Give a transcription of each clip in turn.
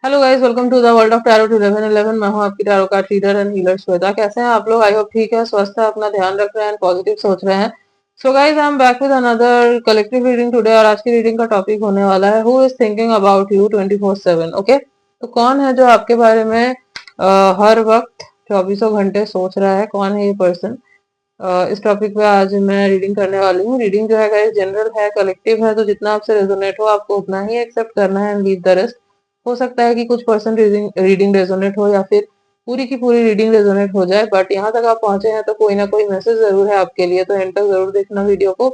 Hello guys, welcome to the world of tarot 1111। मैं हूं आपकी tarot card reader and healer Shweta. कैसे हैं आप लोग? आई होप ठीक है, स्वस्थ है, अपना ध्यान रख रहे हैं, पॉजिटिव सोच रहे हैं। So guys, I am back with another collective reading today. और आज की रीडिंग का टॉपिक होने वाला है who is thinking about you 24/7। Okay, तो कौन है जो आपके बारे में हर वक्त चौबीसों घंटे सोच रहा है? कौन है ये पर्सन? इस टॉपिक पे आज मैं रीडिंग करने वाली हूँ। रीडिंग जो है गाइस जनरल है, कलेक्टिव है, तो जितना आपसे रेजोनेट हो आपको उतना ही एक्सेप्ट करना है एंड लीव द रेस्ट। हो सकता है कि कुछ पर्सन रीडिंग रेजोनेट हो या फिर पूरी की पूरी रीडिंग रेजोनेट हो जाए, बट यहाँ तक आप पहुंचे हैं तो कोई ना कोई मैसेज जरूर है आपके लिए, तो एंड तक जरूर देखना वीडियो को।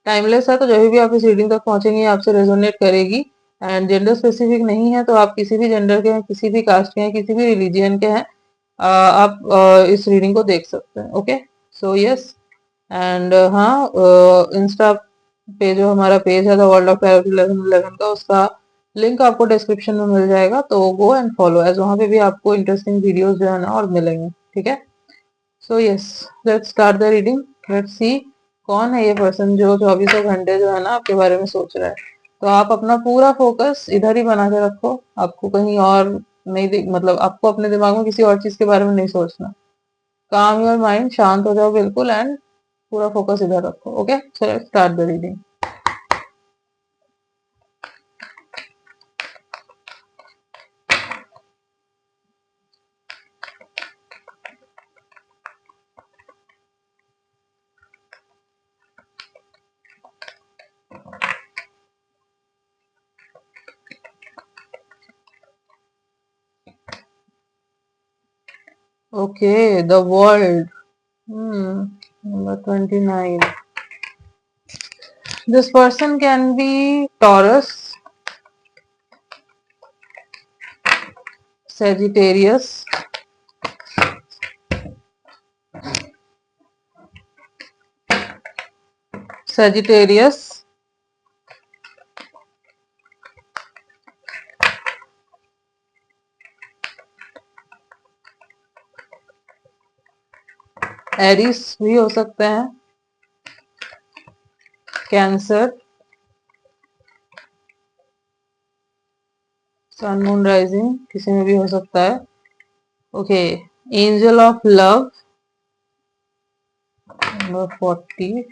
टाइमलेस है, तो जब भी आप इस रीडिंग तक पहुंचेंगे आपसे रेजोनेट करेगी। एंड जेंडर स्पेसिफिक नहीं है, तो आप किसी भी जेंडर के हैं, किसी भी कास्ट के हैं, किसी भी रिलीजियन के हैं, आप इस रीडिंग को देख सकते हैं। Okay, so yes. एंड हाँ, इंस्टा पे जो हमारा पेज है द वर्ल्ड ऑफ टैरो 1111 का, उसका लिंक आपको डिस्क्रिप्शन में मिल जाएगा, तो गो एंड फॉलो एज। वहां पे भी आपको इंटरेस्टिंग वीडियोस जो है ना और मिलेंगे। ठीक है, so yes, let's start the reading. Let's see कौन है ये पर्सन जो चौबीसों घंटे जो है ना आपके बारे में सोच रहा है। तो आप अपना पूरा फोकस इधर ही बना के रखो, आपको कहीं और नहीं मतलब आपको अपने दिमाग में किसी और चीज के बारे में नहीं सोचना। काम योर माइंड, शांत हो जाओ बिल्कुल एंड पूरा फोकस इधर रखो। Okay, so let's start the reading. Okay, the world, number 29। This person can be Taurus, Sagittarius, Sagittarius, Aries भी हो सकते हैं, कैंसर, सन मून राइजिंग किसी में भी हो सकता है। Okay, angel of love, number 40,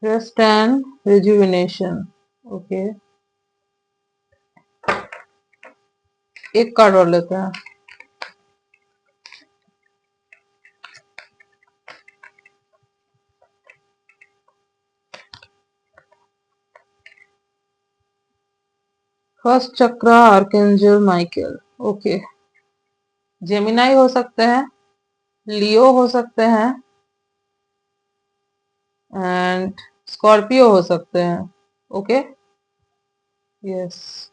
rest and rejuvenation. Okay, एक कार्ड और लेते हैं। फर्स्ट चक्र, आर्कएंजल माइकल। ओके, जेमिनाई हो सकते हैं, लियो हो सकते हैं एंड स्कॉर्पियो हो सकते हैं। Okay, yes.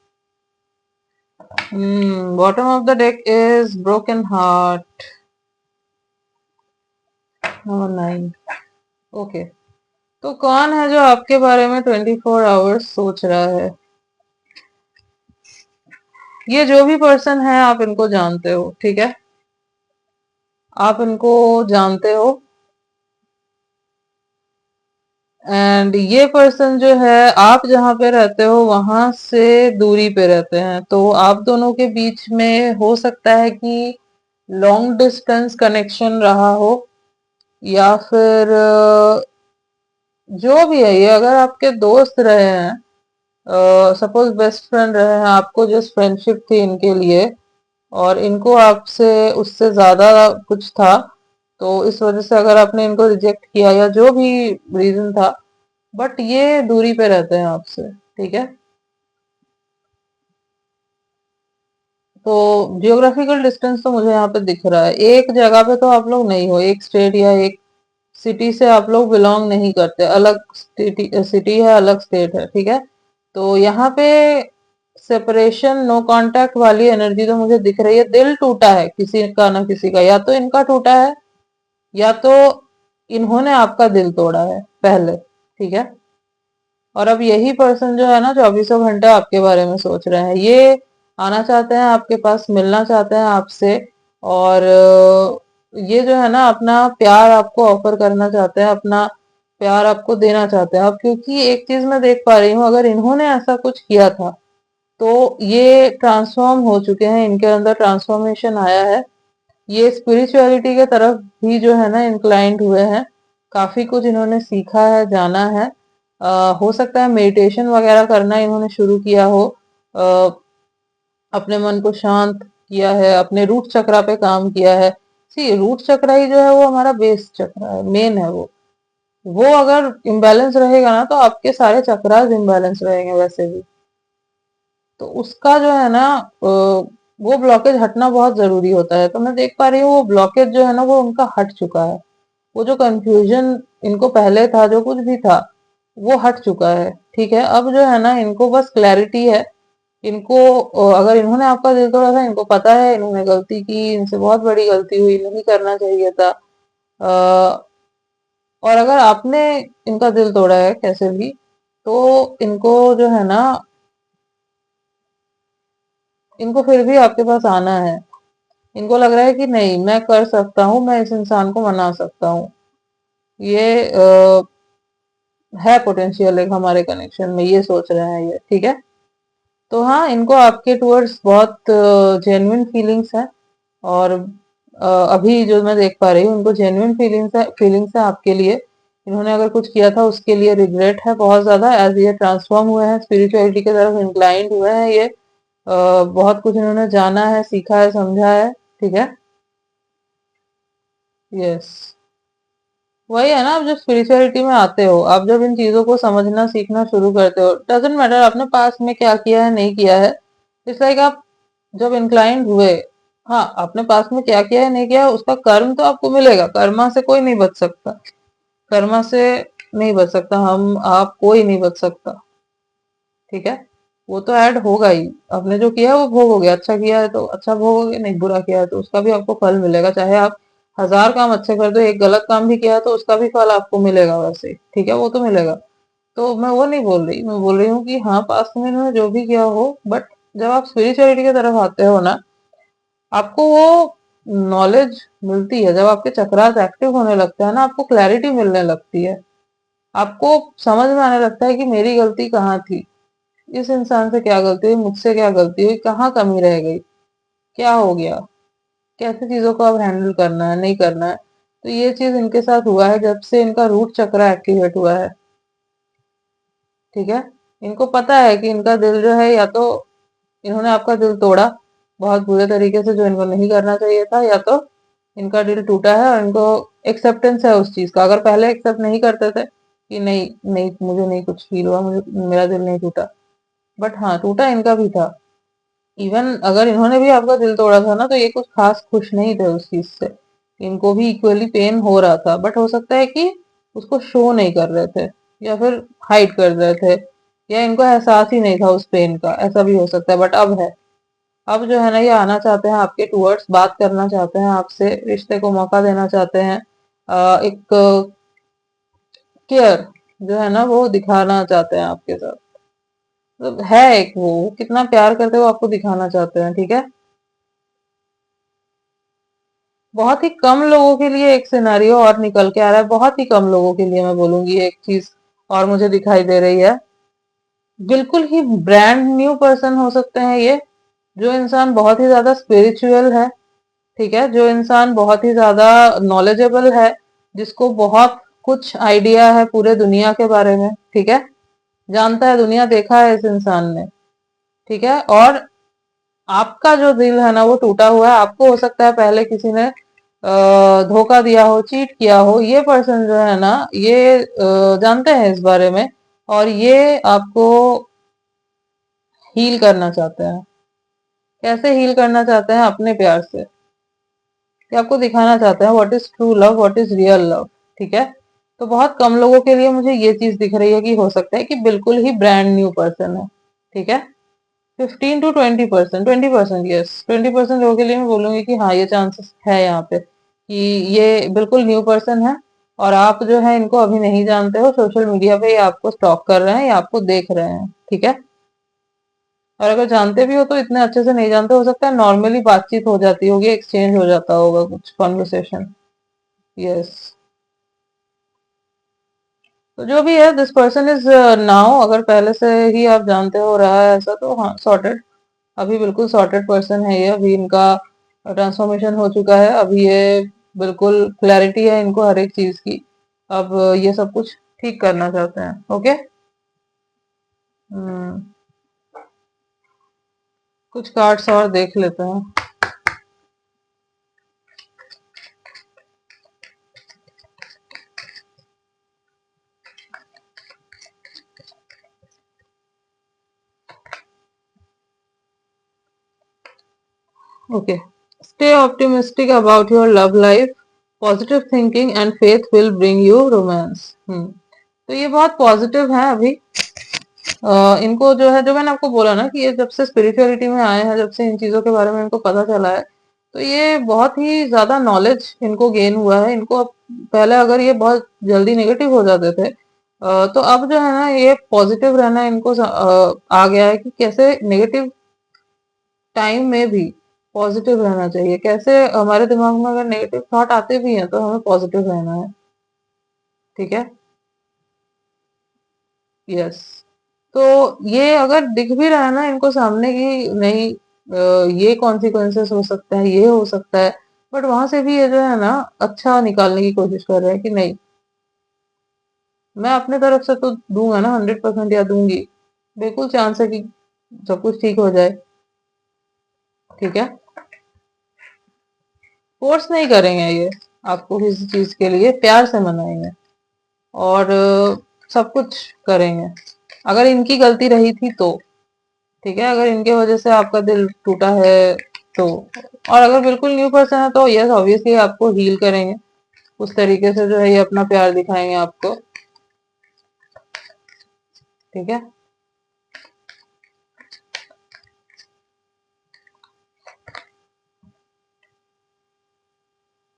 Bottom of the deck is broken heart, number 9। Okay, तो कौन है जो आपके बारे में 24 आवर्स सोच रहा है? ये जो भी पर्सन है आप इनको जानते हो, ठीक है, आप इनको जानते हो। एंड ये पर्सन जो है आप जहाँ पे रहते हो वहां से दूरी पे रहते हैं, तो आप दोनों के बीच में हो सकता है कि लॉन्ग डिस्टेंस कनेक्शन रहा हो, या फिर जो भी है ये, अगर आपके दोस्त रहे हैं, सपोज बेस्ट फ्रेंड रहे हैं, आपको जस्ट फ्रेंडशिप थी इनके लिए और इनको आपसे उससे ज्यादा कुछ था, तो इस वजह से अगर आपने इनको रिजेक्ट किया या जो भी रीजन था, बट ये दूरी पे रहते हैं आपसे। ठीक है, तो जियोग्राफिकल डिस्टेंस तो मुझे यहाँ पे दिख रहा है, एक जगह पे तो आप लोग नहीं हो, एक स्टेट या एक सिटी से आप लोग बिलोंग नहीं करते, अलग सिटी है, अलग स्टेट है। ठीक है, तो यहाँ पे सेपरेशन, नो कांटेक्ट वाली एनर्जी तो मुझे दिख रही है। दिल टूटा है किसी का ना किसी का, या तो इनका टूटा है या तो इन्होंने आपका दिल तोड़ा है पहले। ठीक है, और अब यही पर्सन जो है ना चौबीसों घंटे आपके बारे में सोच रहे हैं। ये आना चाहते हैं आपके पास, मिलना चाहते हैं आपसे, और ये जो है ना अपना प्यार आपको ऑफर करना चाहते हैं, अपना प्यार आपको देना चाहते हैं अब, क्योंकि एक चीज मैं देख पा रही हूँ, अगर इन्होंने ऐसा कुछ किया था तो ये ट्रांसफॉर्म हो चुके हैं, इनके अंदर ट्रांसफॉर्मेशन आया है, ये स्पिरिचुअलिटी के तरफ भी जो है ना इंक्लाइंड हुए हैं, काफी कुछ इन्होंने सीखा है, जाना है। हो सकता है मेडिटेशन वगैरह करना इन्होंने शुरू किया हो, अ, अपने मन को शांत किया है, अपने रूट चक्रा पे काम किया है। सी रूट चक्रा ही जो है वो हमारा बेस चक्रा है, मेन है वो अगर इम्बैलेंस रहेगा ना तो आपके सारे चक्रास इम्बैलेंस रहेंगे वैसे भी। तो उसका जो है ना वो ब्लॉकेज हटना बहुत जरूरी होता है, तो मैं देख पा रही हूँ वो ब्लॉकेज जो है ना वो उनका हट चुका है। वो जो कंफ्यूजन इनको पहले था, जो कुछ भी था, वो हट चुका है। ठीक है, अब जो है ना इनको बस क्लैरिटी है। इनको अगर इन्होंने आपका दिल तोड़ा था, इनको पता है इन्होंने गलती की, इनसे बहुत बड़ी गलती हुई, नहीं करना चाहिए था। और अगर आपने इनका दिल तोड़ा है कैसे भी, तो इनको जो है ना, इनको फिर भी आपके पास आना है। इनको लग रहा है कि नहीं, मैं कर सकता हूँ, मैं इस इंसान को मना सकता हूँ। ये है पोटेंशियल एक हमारे कनेक्शन में, ये सोच रहे हैं ये। ठीक है, तो हाँ, इनको आपके टूवर्ड्स बहुत जेन्युइन फीलिंग्स है, और अभी जो मैं देख पा रही हूँ उनको जेन्युइन फीलिंग्स है आपके लिए। इन्होंने अगर कुछ किया था उसके लिए रिग्रेट है बहुत ज्यादा, एज ये ट्रांसफॉर्म हुए हैं, स्पिरिचुअलिटी की तरफ इंक्लाइंड हुए हैं ये। बहुत कुछ इन्होंने जाना है, सीखा है, समझा है। ठीक है, यस, वही है ना, आप जब स्पिरिचुअलिटी में आते हो, आप जब इन चीजों को समझना सीखना शुरू करते हो, डजेंट मैटर आपने पास्ट में क्या किया है नहीं किया है, इट्स लाइक आप जब इंक्लाइंड हुए, हाँ, आपने पास्ट में क्या किया है नहीं किया है उसका कर्म तो आपको मिलेगा, कर्मा से कोई नहीं बच सकता, कर्मा से नहीं बच सकता, हम आप कोई नहीं बच सकता। ठीक है, वो तो ऐड होगा ही, आपने जो किया है वो भोगोगे, अच्छा किया है तो अच्छा भोगोगे, नहीं बुरा किया है तो उसका भी आपको फल मिलेगा, चाहे आप 1000 काम अच्छे कर दो, एक गलत काम भी किया है तो उसका भी फल आपको मिलेगा वैसे ही। ठीक है, वो तो मिलेगा। तो मैं वो नहीं बोल रही, मैं बोल रही हूँ कि हाँ, पास्ट में इन्होंने जो भी किया हो, बट जब आप स्पिरिचुअलिटी की तरफ आते हो ना, आपको वो नॉलेज मिलती है, जब आपके चक्रास एक्टिव होने लगता है ना, आपको क्लैरिटी मिलने लगती है, आपको समझ में आने लगता है कि मेरी गलती कहाँ थी, इस इंसान से क्या गलती हुई, मुझसे क्या गलती हुई, कहाँ कमी रह गई, क्या हो गया, कैसे चीजों को अब हैंडल करना है नहीं करना है। तो ये चीज इनके साथ हुआ है जब से इनका रूट चक्र एक्टिवेट हुआ है। ठीक है, इनको पता है कि इनका दिल जो है, या तो इन्होंने आपका दिल तोड़ा बहुत बुरे तरीके से, जो इनको नहीं करना चाहिए था, या तो इनका दिल टूटा है और इनको एक्सेप्टेंस है उस चीज का। अगर पहले एक्सेप्ट नहीं करते थे कि नहीं नहीं, मुझे नहीं कुछ फील हुआ, मुझे मेरा दिल नहीं टूटा, बट हाँ, टूटा इनका भी था। इवन अगर इन्होंने भी आपका दिल तोड़ा था ना, तो ये कुछ खास खुश नहीं थे उस चीज से, इनको भी इक्वली पेन हो रहा था, बट हो सकता है कि उसको शो नहीं कर रहे थे, या फिर हाइड कर रहे थे, या इनको एहसास ही नहीं था उस पेन का, ऐसा भी हो सकता है। बट अब है, अब जो है ना ये आना चाहते हैं आपके टूवर्ड्स, बात करना चाहते हैं आपसे, रिश्ते को मौका देना चाहते हैं, एक केयर जो है ना वो दिखाना चाहते हैं आपके साथ, मतलब है एक, वो कितना प्यार करते हो आपको दिखाना चाहते हैं। ठीक है, बहुत ही कम लोगों के लिए एक सिनेरियो और निकल के आ रहा है, बहुत ही कम लोगों के लिए मैं बोलूंगी एक चीज और मुझे दिखाई दे रही है। बिल्कुल ही ब्रांड न्यू पर्सन हो सकते हैं ये, जो इंसान बहुत ही ज्यादा स्पिरिचुअल है। ठीक है, जो इंसान बहुत ही ज्यादा नॉलेजेबल है, जिसको बहुत कुछ आइडिया है पूरे दुनिया के बारे में। ठीक है, जानता है दुनिया, देखा है इस इंसान ने। ठीक है, और आपका जो दिल है ना वो टूटा हुआ है, आपको हो सकता है पहले किसी ने धोखा दिया हो, चीट किया हो, ये पर्सन जो है ना ये जानते हैं इस बारे में, और ये आपको हील करना चाहते हैं। कैसे हील करना चाहते हैं? अपने प्यार से, कि आपको दिखाना चाहते हैं what is true love, what is real love. ठीक है, तो बहुत कम लोगों के लिए मुझे ये चीज दिख रही है कि हो सकता है कि बिल्कुल ही ब्रांड न्यू पर्सन है। ठीक है, 15 to 20%, 20%, यस, 20% लोगों के लिए मैं बोलूंगी कि हाँ, ये चांसेस है यहाँ पे कि ये बिल्कुल न्यू पर्सन है, और आप जो है इनको अभी नहीं जानते हो, सोशल मीडिया पे ये आपको स्टॉक कर रहे हैं, ये आपको देख रहे हैं। ठीक है, और अगर जानते भी हो तो इतने अच्छे से नहीं जानते, हो सकता है नॉर्मली बातचीत हो जाती होगी, एक्सचेंज हो जाता होगा कुछ कॉन्वर्सेशन। यस। तो जो भी है, दिस पर्सन इज नाउ, अगर पहले से ही आप जानते हो रहा है ऐसा तो हाँ सॉर्टेड, अभी बिल्कुल सॉर्टेड पर्सन है ये, अभी इनका ट्रांसफॉर्मेशन हो चुका है, अभी ये बिल्कुल क्लैरिटी है इनको हर एक चीज की। अब ये सब कुछ ठीक करना चाहते हैं। ओके। हम्म। कुछ कार्ड्स और देख लेते हैं। Okay. Stay optimistic about your love life, positive thinking and faith will bring you romance. तो ये बहुत पॉजिटिव है अभी। इनको जो है, जो मैंने आपको बोला ना कि ये जब से स्पिरिचुअलिटी में आए हैं, जब से इन चीजों के बारे में इनको पता चला है, तो ये बहुत ही ज्यादा नॉलेज इनको गेन हुआ है। इनको पहले अगर ये बहुत जल्दी नेगेटिव हो जाते थे, तो अब जो है ना ये पॉजिटिव रहना इनको आ गया है कि कैसे नेगेटिव टाइम में भी पॉजिटिव रहना चाहिए। कैसे हमारे दिमाग में अगर नेगेटिव थॉट आते भी हैं तो हमें पॉजिटिव रहना है। ठीक है। यस। तो ये अगर दिख भी रहा है ना इनको सामने की नहीं, ये कॉन्सिक्वेंसेस हो सकता है, ये हो सकता है, बट वहां से भी ये जो है ना अच्छा निकालने की कोशिश कर रहे हैं कि नहीं, मैं अपने तरफ से तो दूंगा ना 100%, या दूंगी। बिल्कुल चांस है कि सब कुछ ठीक हो जाए। ठीक है। फोर्स नहीं करेंगे ये आपको किसी चीज के लिए, प्यार से मनाएंगे और सब कुछ करेंगे। अगर इनकी गलती रही थी तो ठीक है, अगर इनके वजह से आपका दिल टूटा है तो, और अगर बिल्कुल न्यू पर्सन है तो यस ऑब्वियसली आपको हील करेंगे उस तरीके से, जो है ये अपना प्यार दिखाएंगे आपको। ठीक है।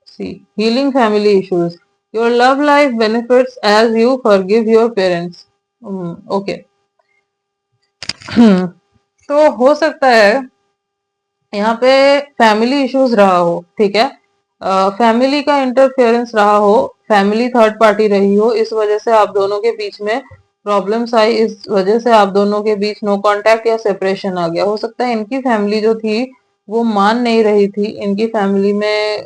See, healing family issues, your love life benefits as you forgive your parents. Okay. तो हो सकता है यहाँ पे फैमिली इश्यूज रहा हो। ठीक है। फैमिली का इंटरफेरेंस रहा हो, फैमिली थर्ड पार्टी रही हो, इस वजह से आप दोनों के बीच में प्रॉब्लम्स आई, इस वजह से आप दोनों के बीच नो कांटेक्ट या सेपरेशन आ गया। हो सकता है इनकी फैमिली जो थी वो मान नहीं रही थी, इनकी फैमिली में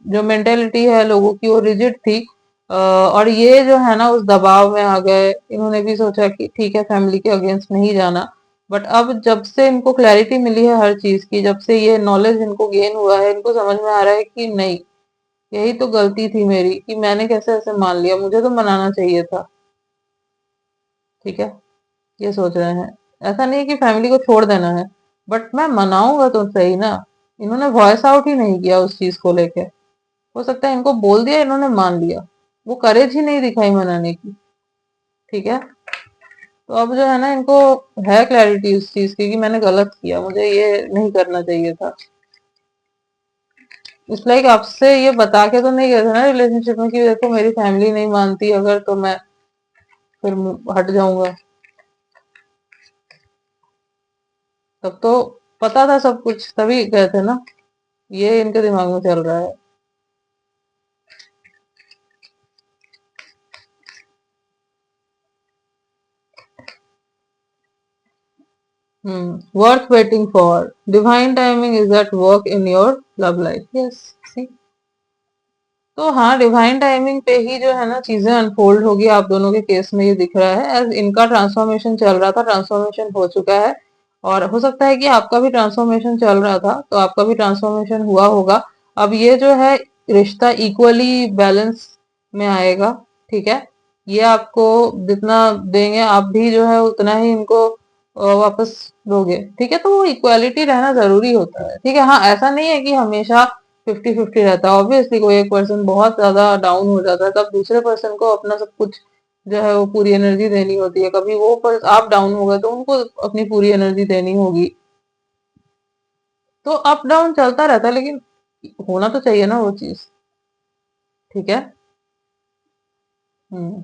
जो मेंटेलिटी है लोगों की वो रिजिड थी, और ये जो है ना उस दबाव में आ गए। इन्होंने भी सोचा कि ठीक है फैमिली के अगेंस्ट नहीं जाना, बट अब जब से इनको क्लैरिटी मिली है हर चीज की, जब से ये नॉलेज इनको गेन हुआ है, इनको समझ में आ रहा है कि नहीं, यही तो गलती थी मेरी कि मैंने कैसे ऐसे मान लिया, मुझे तो मनाना चाहिए था। ठीक है। ये सोच रहे हैं। ऐसा नहीं है कि फैमिली को छोड़ देना है, बट मैं मनाऊंगा तो सही ना। इन्होंने वॉइस आउट ही नहीं किया उस चीज को लेके। हो सकता है इनको बोल दिया, इन्होंने मान लिया, वो करेज ही नहीं दिखाई मनाने की। ठीक है। तो अब जो है ना इनको है क्लैरिटी उस चीज की कि मैंने गलत किया, मुझे ये नहीं करना चाहिए था। इस लाइक आपसे ये बता के तो नहीं गए थे ना रिलेशनशिप में कि देखो मेरी फैमिली नहीं मानती अगर, तो मैं फिर हट जाऊंगा। तब तो पता था सब कुछ, तभी गए थे ना। ये इनके दिमाग में चल रहा है। Worth waiting for, divine timing is at work in your love life. Yes. See. तो हाँ, डिवाइन टाइमिंग पे ही जो है ना चीजें अनफोल्ड होगी आप दोनों के केस में, ये दिख रहा है। एज इनका ट्रांसफॉर्मेशन चल रहा था, ट्रांसफॉर्मेशन हो चुका है, और हो सकता है कि आपका भी ट्रांसफॉर्मेशन चल रहा था तो आपका भी ट्रांसफॉर्मेशन हुआ होगा। अब ये जो है रिश्ता इक्वली बैलेंस में आएगा। ठीक है। ये आपको जितना देंगे आप भी जो है उतना ही इनको वापस दोगे। ठीक है। तो वो इक्वालिटी रहना जरूरी होता है। ठीक है। हाँ, ऐसा नहीं है कि हमेशा 50-50 रहता है। ऑब्वियसली कोई एक पर्सन बहुत ज्यादा डाउन हो जाता है, तब दूसरे पर्सन को अपना सब कुछ जो है वो पूरी एनर्जी देनी होती है। कभी वो आप डाउन हो गए तो उनको अपनी पूरी एनर्जी देनी होगी। तो अप डाउन चलता रहता है, लेकिन होना तो चाहिए ना वो चीज। ठीक है। हम्म।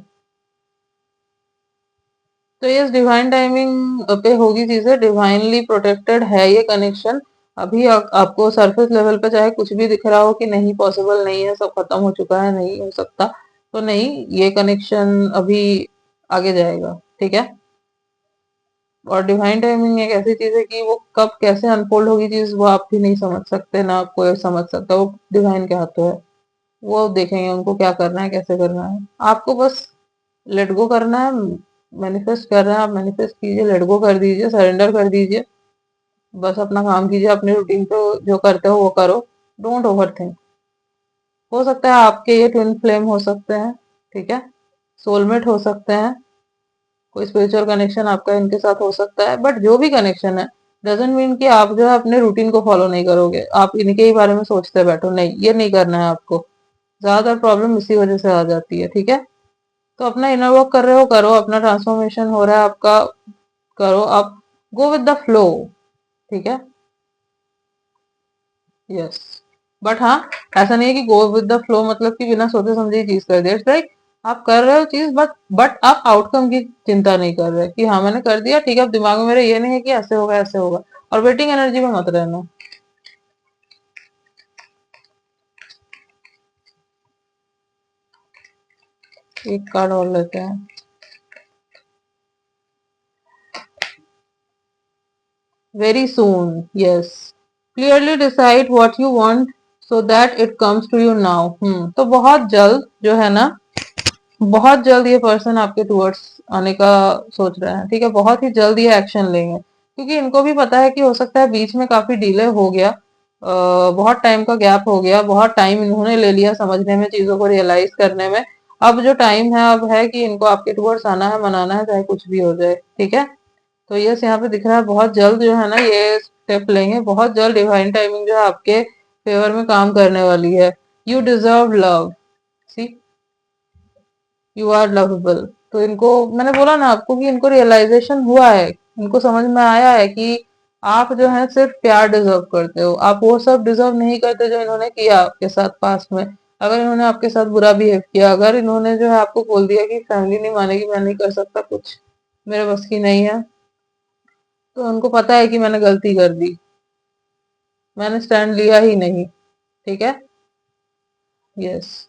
तो ये डिवाइन टाइमिंग पे होगी चीजें, डिवाइनली प्रोटेक्टेड है ये कनेक्शन। अभी आपको सरफेस लेवल पे चाहे कुछ भी दिख रहा हो कि नहीं पॉसिबल नहीं है, सब खत्म हो चुका है, नहीं हो सकता, तो नहीं, ये कनेक्शन अभी आगे जाएगा, ठीक है। और डिवाइन टाइमिंग एक ऐसी चीज है कि वो कब कैसे अनफोल्ड होगी चीज, वो आप भी नहीं समझ सकते, ना आप कोई समझ सकता, वो डिवाइन के हाथों है। वो देखेंगे उनको क्या करना है, कैसे करना है। आपको बस लेट गो करना है, मैनिफेस्ट कर रहे हैं आप, मैनिफेस्ट कीजिए, लेट गो कर दीजिए, सरेंडर कर दीजिए, बस अपना काम कीजिए, अपनी रूटीन पे जो करते हो वो करो, डोंट ओवर थिंक। हो सकता है आपके ये ट्विन फ्लेम हो सकते हैं, ठीक है, सोलमेट हो सकते हैं, कोई स्पिरिचुअल कनेक्शन आपका इनके साथ हो सकता है, बट जो भी कनेक्शन है डजेंट मीन कि आप जो है अपने रूटीन को फॉलो नहीं करोगे, आप इनके ही बारे में सोचते बैठो, नहीं, ये नहीं करना है आपको। ज्यादातर प्रॉब्लम इसी वजह से आ जाती है, ठीक है। तो अपना इनर वर्क कर रहे हो, करो, अपना ट्रांसफॉर्मेशन हो रहा है आपका, करो आप, गो विद द फ्लो, ठीक है। यस, बट हाँ, ऐसा नहीं है कि गो विद द फ्लो मतलब कि बिना सोचे समझे ही चीज कर दिया, इट्स लाइक आप कर रहे हो चीज, बट आप आउटकम की चिंता नहीं कर रहे कि हाँ मैंने कर दिया, ठीक है, अब दिमाग में मेरे ये नहीं है कि ऐसे होगा ऐसे होगा, और वेटिंग एनर्जी में मत रहना। एक कार्ड और लेते हैं। Very soon, yes, clearly decide what you want so that it comes to you now. तो बहुत जल्द जो है ना, बहुत जल्द ये पर्सन आपके टुवर्ड्स आने का सोच रहे हैं, ठीक है, बहुत ही जल्द ये एक्शन लेंगे, क्योंकि इनको भी पता है कि हो सकता है बीच में काफी डिले हो गया, बहुत टाइम का गैप हो गया, बहुत टाइम इन्होंने ले लिया समझने में, चीजों को रियलाइज करने में। अब जो टाइम है अब है कि इनको आपके टुवर्ड्स आना है, मनाना है, चाहे कुछ भी हो जाए, ठीक है। तो यस, यहाँ पे दिख रहा है बहुत जल्द जो है ना ये स्टेप लेंगे, बहुत जल्द डिवाइन टाइमिंग जो है आपके फेवर में काम करने वाली है। You deserve love, see, you are lovable. तो इनको मैंने बोला ना आपको कि इनको रियलाइजेशन हुआ है, इनको समझ में आया है कि आप जो है सिर्फ प्यार डिजर्व करते हो, आप वो सब डिजर्व नहीं करते जो इन्होंने किया आपके साथ पास्ट में। अगर इन्होंने आपके साथ बुरा बिहेव किया, अगर इन्होंने जो है आपको बोल दिया कि फैमिली नहीं मानेगी, मैं नहीं कर सकता कुछ, मेरे बस की नहीं है, तो उनको पता है कि मैंने गलती कर दी, मैंने स्टैंड लिया ही नहीं, ठीक है। यस,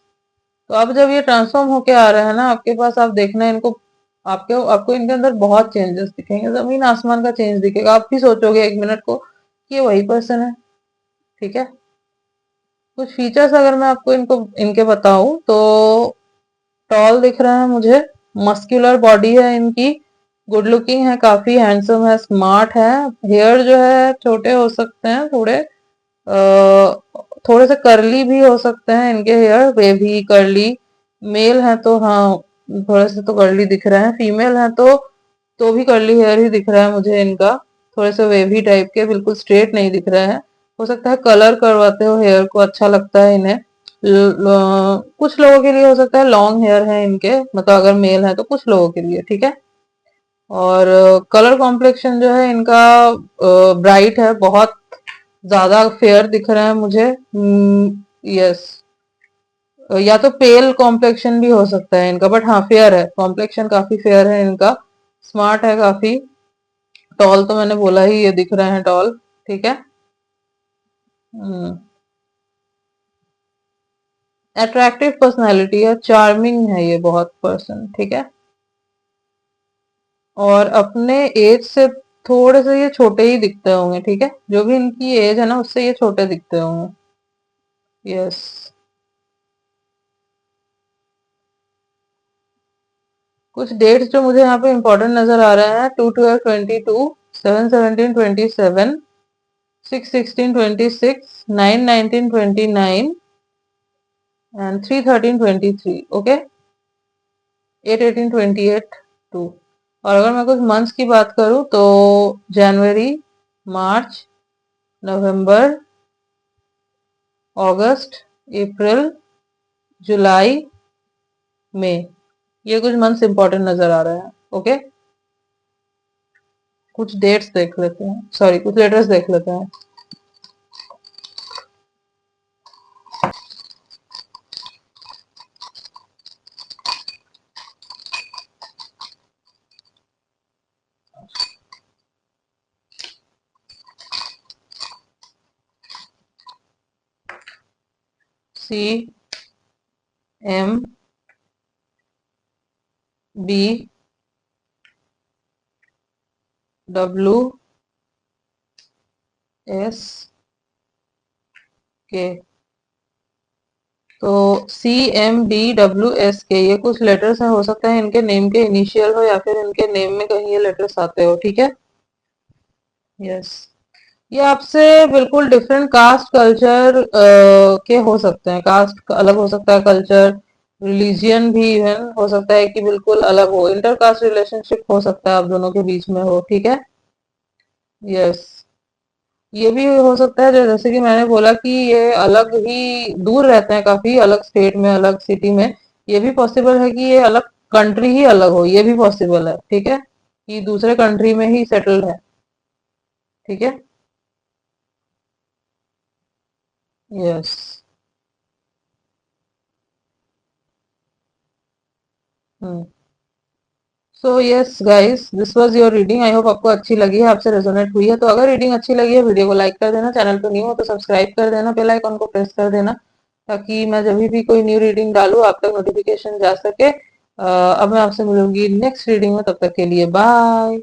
तो अब जब ये ट्रांसफॉर्म होके आ रहा है ना आपके पास, आप देखना इनको, आपके आपको इनके अंदर बहुत चेंजेस दिखेंगे, जमीन आसमान का चेंज दिखेगा, आप भी सोचोगे एक मिनट को कि ये वही पर्सन है, ठीक है। कुछ फीचर्स अगर मैं आपको इनको इनके बताऊं तो टॉल दिख रहा है मुझे, मस्कुलर बॉडी है इनकी, गुड लुकिंग है, काफी हैंडसम है, स्मार्ट है, हेयर जो है छोटे हो सकते हैं थोड़े, थोड़े से कर्ली भी हो सकते हैं इनके हेयर, वेवी कर्ली। मेल है तो हाँ थोड़े से तो कर्ली दिख रहे हैं, फीमेल है तो भी कर्ली हेयर ही दिख रहा है मुझे इनका, थोड़े से वेवी टाइप के, बिल्कुल स्ट्रेट नहीं दिख रहे हैं। हो सकता है कलर करवाते हो हेयर को, अच्छा लगता है इन्हें। कुछ लोगों के लिए हो सकता है लॉन्ग हेयर है इनके, मतलब अगर मेल है तो कुछ लोगों के लिए, ठीक है। और कलर कॉम्प्लेक्शन जो है इनका ब्राइट है, बहुत ज्यादा फेयर दिख रहा है मुझे। यस, या तो पेल कॉम्प्लेक्शन भी हो सकता है इनका, बट हाँ फेयर है, कॉम्प्लेक्शन काफी फेयर है इनका, स्मार्ट है काफी। टॉल तो मैंने बोला ही, ये दिख रहे हैं टॉल, ठीक है। अट्रैक्टिव पर्सनालिटी है, चार्मिंग है ये बहुत पर्सन, ठीक है। और अपने एज से थोड़े से ये छोटे ही दिखते होंगे, ठीक है, जो भी इनकी एज है ना उससे ये छोटे दिखते होंगे। यस, कुछ डेट्स जो मुझे यहाँ पे इंपॉर्टेंट नजर आ रहे हैं, 2/12/22, 7/17/27, 6/16/26, 9/19/29 एंड 3/13/23, ओके, 8/18/28 टू। और अगर मैं कुछ मंथ्स की बात करूँ तो जनवरी, मार्च, नवंबर, अगस्त, अप्रैल, जुलाई, मई, ये कुछ मंथ्स इंपॉर्टेंट नजर आ रहे हैं, ओके। कुछ डेट्स देख लेते हैं, सॉरी कुछ लेटर्स देख लेते हैं। CMBWSK। तो CMBWSK ये कुछ लेटर्स हैं, हो सकता है इनके नेम के इनिशियल हो या फिर इनके नेम में कहीं ये लेटर्स आते हो। ठीक है, यस। ये आपसे बिल्कुल डिफरेंट कास्ट कल्चर के हो सकते हैं, कास्ट अलग हो सकता है, कल्चर रिलीजियन भी है, हो सकता है कि बिल्कुल अलग हो, इंटरकास्ट रिलेशनशिप हो सकता है आप दोनों के बीच में हो। ठीक है, यस। ये भी हो सकता है जैसे कि मैंने बोला कि ये अलग ही दूर रहते हैं, काफी अलग स्टेट में, अलग सिटी में। ये भी पॉसिबल है कि ये अलग कंट्री ही अलग हो, ये भी पॉसिबल है। ठीक है, कि दूसरे कंट्री में ही सेटल्ड है। ठीक है, yes. Hmm. So yes guys, this was your reading. I hope आपको अच्छी लगी है, आपसे रेजोनेट हुई है। तो अगर रीडिंग अच्छी लगी है, वीडियो को लाइक कर देना, चैनल पर न्यू हो तो सब्सक्राइब कर देना, बेल आइकन को प्रेस कर देना, ताकि मैं जब भी कोई न्यू रीडिंग डालूं आप तक नोटिफिकेशन जा सके। अब मैं आपसे मिलूंगी नेक्स्ट रीडिंग में, तब तक के लिए बाय।